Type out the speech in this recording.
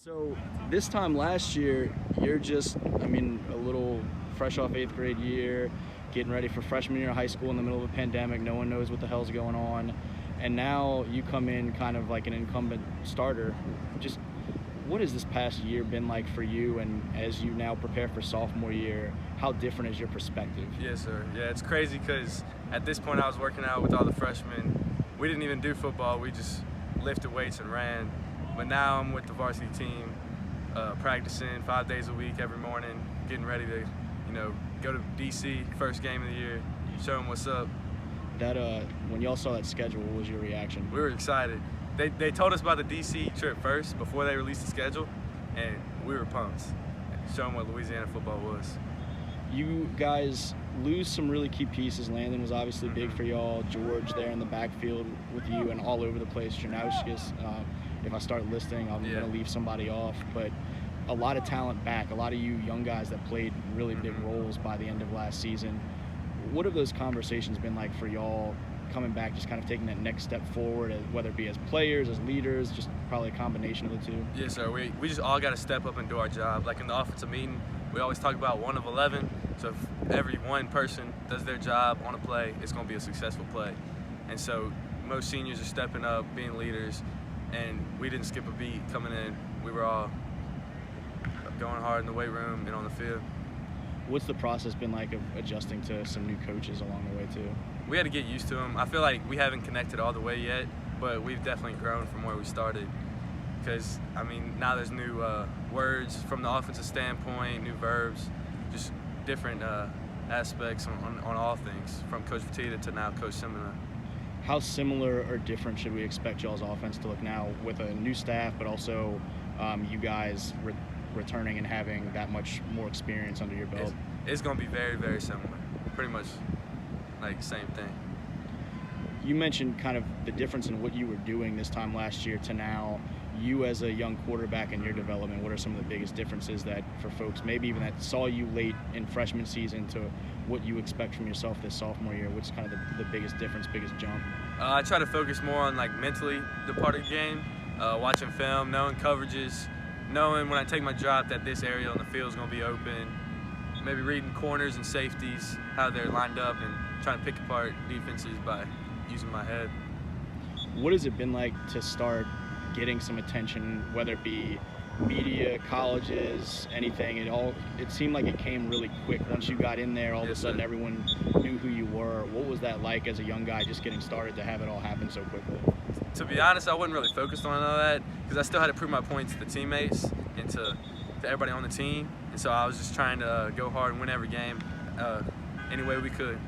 So this time last year, you're just, a little fresh off 8th grade year, getting ready for freshman year of high school in the middle of a pandemic. No one knows what the hell's going on. And now you come in kind of like an incumbent starter. Just what has this past year been like for you? And as you now prepare for sophomore year, how different is your perspective? Yes, sir. Yeah, it's crazy because at this point I was working out with all the freshmen. We didn't even do football. We just lifted weights and ran. But now I'm with the varsity team, practicing 5 days a week every morning, getting ready to, go to DC, first game of the year, show them what's up. That when y'all saw that schedule, what was your reaction? We were excited. They told us about the DC trip first before they released the schedule, and we were pumped. Show them what Louisiana football was. You guys lose some really key pieces. Landon was obviously big for y'all. George there in the backfield with you and all over the place. Janauskis. If I start listing, I'm going to leave somebody off. But a lot of talent back. A lot of you young guys that played really big roles by the end of last season. What have those conversations been like for y'all coming back, just kind of taking that next step forward, whether it be as players, as leaders, just probably a combination of the two? Yes, sir. We just all got to step up and do our job. Like in the offensive meeting, we always talk about 1 of 11. So if every one person does their job on a play, it's going to be a successful play. And so most seniors are stepping up, being leaders, and we didn't skip a beat coming in. We were all going hard in the weight room and on the field. What's the process been like of adjusting to some new coaches along the way too? We had to get used to them. I feel like we haven't connected all the way yet, but we've definitely grown from where we started. Because, now there's new words from the offensive standpoint, new verbs, just different aspects on all things, from Coach Fertitta to now Coach Simona. How similar or different should we expect y'all's offense to look now with a new staff, but also you guys returning and having that much more experience under your belt? It's going to be very, very similar. Pretty much like same thing. You mentioned kind of the difference in what you were doing this time last year to now. You as a young quarterback in your development, what are some of the biggest differences that for folks maybe even that saw you late in freshman season to what you expect from yourself this sophomore year? What's kind of the biggest difference, biggest jump? I try to focus more on mentally the part of the game, watching film, knowing coverages, knowing when I take my drop that this area on the field is going to be open, maybe reading corners and safeties, how they're lined up, and trying to pick apart defenses by using my head. What has it been like to start getting some attention, whether it be media, colleges, anything? It seemed like it came really quick. Once you got in there, all of a sudden everyone knew who you were. What was that like as a young guy just getting started to have it all happen so quickly? To be honest, I wasn't really focused on all that because I still had to prove my point to the teammates and to everybody on the team. And so I was just trying to go hard and win every game any way we could.